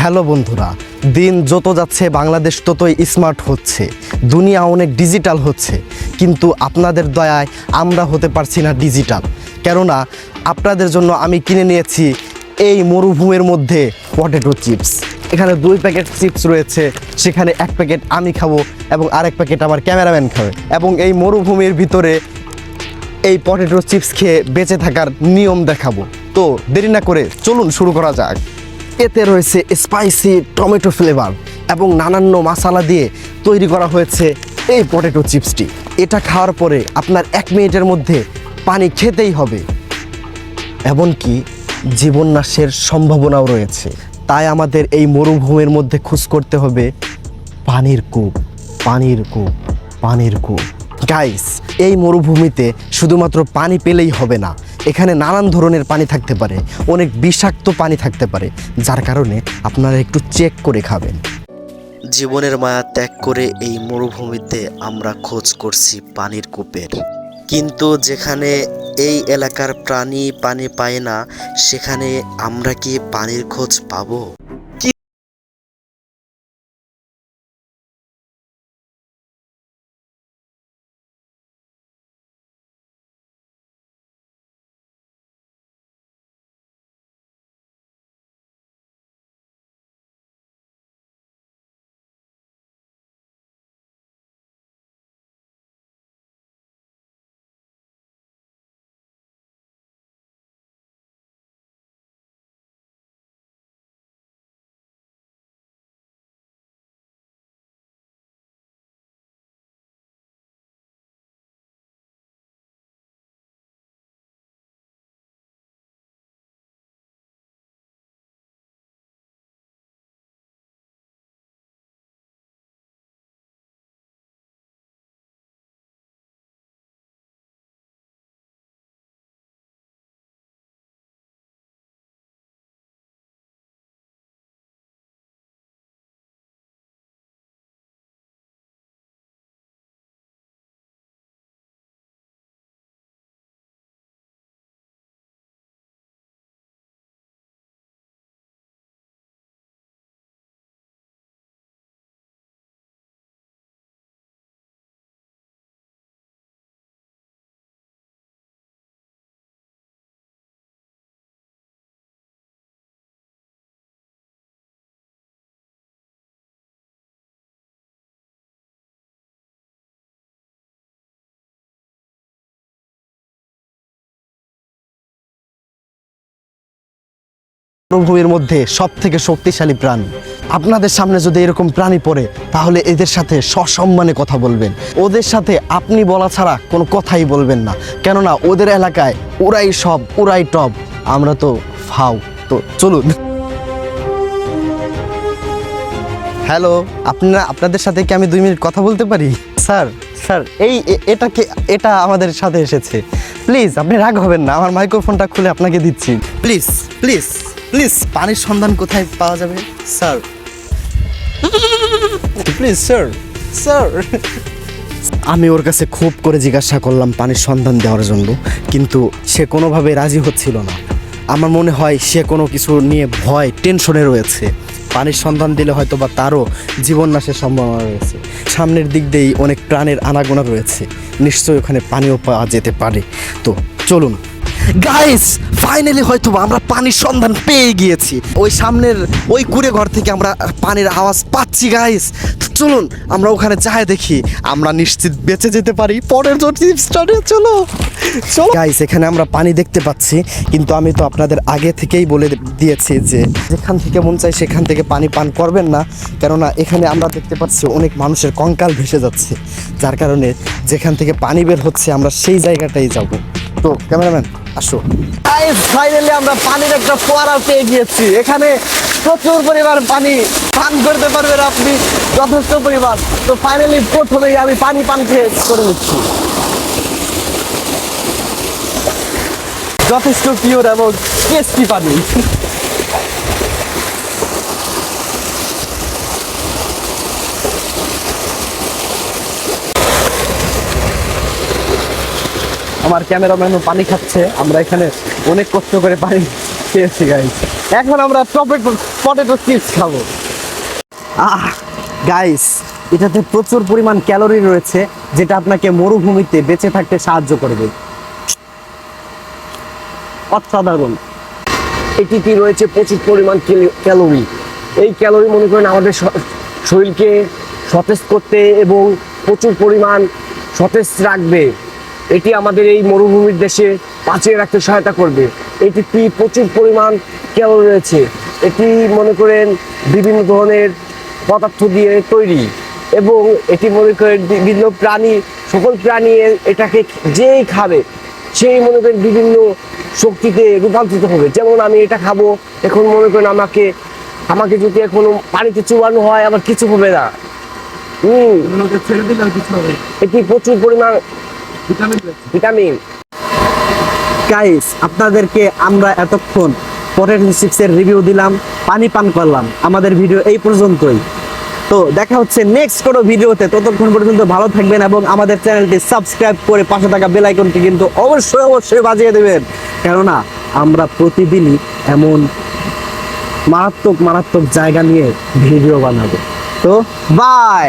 Hello বন্ধুরা, দিন যত যাচ্ছে বাংলাদেশ ততই স্মার্ট হচ্ছে, দুনিয়া অনেক ডিজিটাল হচ্ছে, কিন্তু আপনাদের দয়ায় আমরা হতে পারছি না ডিজিটাল। কেননা আপনাদের জন্য আমি কিনে নিয়েছি এই মরুভূমির মধ্যে পটেটো চিপস। এখানে 2 প্যাকেট চিপস রয়েছে, সেখানে 1 প্যাকেট আমি খাবো এবং আরেক প্যাকেট আমার ক্যামেরাম্যান খাবে। এবং এই মরুভূমির ভিতরে এই পটেটো চিপস খেয়ে বেঁচে থাকার নিয়ম দেখাবো। তো দেরি না করে চলুন শুরু করা যাক। এতে রয়েছে স্পাইসি টমেটো ফ্লেভার এবং নানান মশলা দিয়ে তৈরি করা হয়েছে এই পটেটো চিপসটি। এটা খাওয়ার পরে আপনার 1 মিনিটের মধ্যে পানি খেতেই হবে, এমনকি জীবন নাশের সম্ভাবনাও রয়েছে। তাই আমাদের এই মরুভূমির মধ্যে খোঁজ করতে হবে পানির কূপ, পানির কূপ, পানির কূপ। গাইস, এই মরুভূমিতে শুধুমাত্র পানি পেলেই হবে না, এখানে নানান ধরনের পানি থাকতে পারে, অনেক বিষাক্ত পানি থাকতে পারে, যার কারণে আপনারা একটু চেক করে খাবেন। জীবনের মায়া ত্যাগ করে এই মরুভূমিতে আমরা খোঁজ করছি পানির কূপের, কিন্তু যেখানে এই এলাকার প্রাণী পানি পায় না, সেখানে আমরা কি পানির খোঁজ পাবো? মরুভূমির মধ্যে সব থেকে শক্তিশালী প্রাণী। আপনাদের সামনে যদি এরকম প্রাণী পড়ে, তাহলে এদের সাথে সসম্মানে কথা বলবেন। ওদের সাথে আপনি বলা ছাড়া কোনো কথাই বলবেন না, কেননা ওদের এলাকায় ওরাই সব, ওরাই টপ, আমরা তো ফাও। তো চলুন। হ্যালো, আপনাদের সাথে কি আমি 2 মিনিট কথা বলতে পারি? স্যার স্যার এটা আমাদের সাথে এসেছে, প্লিজ আপনি রাগ হবেন না, আমার মাইক্রোফোনটা খুলে আপনাকে দিচ্ছি। প্লিজ প্লিজ প্লিজ, পানির সন্ধান কোথায় পাওয়া যাবে স্যার? Please sir, sir. আমি ওর কাছে খুব করে জিজ্ঞাসা করলাম পানির সন্ধান দেওয়ার জন্য, কিন্তু সে কোনোভাবে রাজি হচ্ছিল না। আমার মনে হয় সে কোনো কিছু নিয়ে ভয়, টেনশনে রয়েছে। পানির সন্ধান দিলে হয়তো বা তারও জীবন নাশের সম্ভাবনা রয়েছে। সামনের দিক দিয়েই অনেক প্রাণের আনাগোনা রয়েছে, নিশ্চয়ই ওখানে পানিও পাওয়া যেতে পারে। তো চলুন গাইস, ফাইনালি হয়তো আমরা পানির সন্ধান পেয়ে গিয়েছি। ওই সামনের ওই কুড়ে ঘর থেকে আমরা পানির আওয়াজ পাচ্ছি গাইস। চলুন আমরা ওখানে যাই দেখি, আমরা নিশ্চিত বেঁচে যেতে পারি। পরের টিপসটা চলো চলো গাইস, এখানে আমরা পানি দেখতে পাচ্ছি, কিন্তু আমি তো আপনাদের আগে থেকেই বলে দিয়েছি যে যেখান থেকে মন চাই সেখান থেকে পানি পান করবেন না, কেননা এখানে আমরা দেখতে পাচ্ছি অনেক মানুষের কঙ্কাল ভেসে যাচ্ছে, যার কারণে যেখান থেকে পানি বের হচ্ছে আমরা সেই জায়গাটাই যাব। তো ক্যামেরাম্যান আসো। গাইস, ফাইনালি আমরা পানির একটা ফোয়ারা পেয়ে গিয়েছি। এখানে প্রচুর পরিমাণ পানি পান করতে পারবেন আপনি, যথেষ্ট পরিমাণ। তো ফাইনালি প্রথমেই আমি পানি পান করে নিচ্ছি। যথেষ্ট পিওর এবং টেস্টি পানি। আমার ক্যামেরাম্যানও পানি খাচ্ছে। আমরা এখানে অনেক কষ্ট করে পানি খেয়েছি গাইস, এখন আমরা পটেটো চিপস খাবো। গাইস, এটাতে প্রচুর পরিমাণ ক্যালোরি রয়েছে, যেটা আপনাকে মরুভূমিতে বেঁচে থাকতে সাহায্য করবে। অসাধারণ। এটিতে রয়েছে প্রচুর পরিমাণ ক্যালোরি। এই ক্যালোরি মনে করেন আমাদের শরীরকে সতেজ করতে এবং প্রচুর পরিমাণ সতেজ রাখবে। এটি আমাদের এই মরুভূমির দেশে বাঁচিয়ে রাখতে সহায়তা করবে। এটিতে প্রচুর পরিমাণ ক্যালোরি রয়েছে। এটি মনে করেন বিভিন্ন ধরনের পদার্থ দিয়ে তৈরি এবং এটি মনে করেন বিভিন্ন প্রাণী, সকল প্রাণী এটাকে যেই খাবে সেই মনে করেন বিভিন্ন শক্তিতে রূপান্তরিত হবে। যেমন আমি এটা খাবো, এখন মনে করেন আমাকে যদি এখনো পানিতে চুবানো হয় আমার কিছু হবে না। এটি প্রচুর পরিমাণ ভিটামিন। গাইস, আপনাদেরকে আমরা এতক্ষণ পটেটো চিপসের রিভিউ দিলাম, পানি পান করলাম। আমাদের ভিডিও এই পর্যন্তই। তো দেখা হচ্ছে নেক্সট কোনো ভিডিওতে। ততক্ষণ পর্যন্ত ভালো থাকবেন এবং আমাদের চ্যানেলটি সাবস্ক্রাইব করে পাশে থাকা বেল আইকনটি কিন্তু অবশ্যই বাজিয়ে দেবেন, কেননা আমরা প্রতিদিনই এমন মারাত্মক জায়গা নিয়ে ভিডিও বানাবো। তো বাই।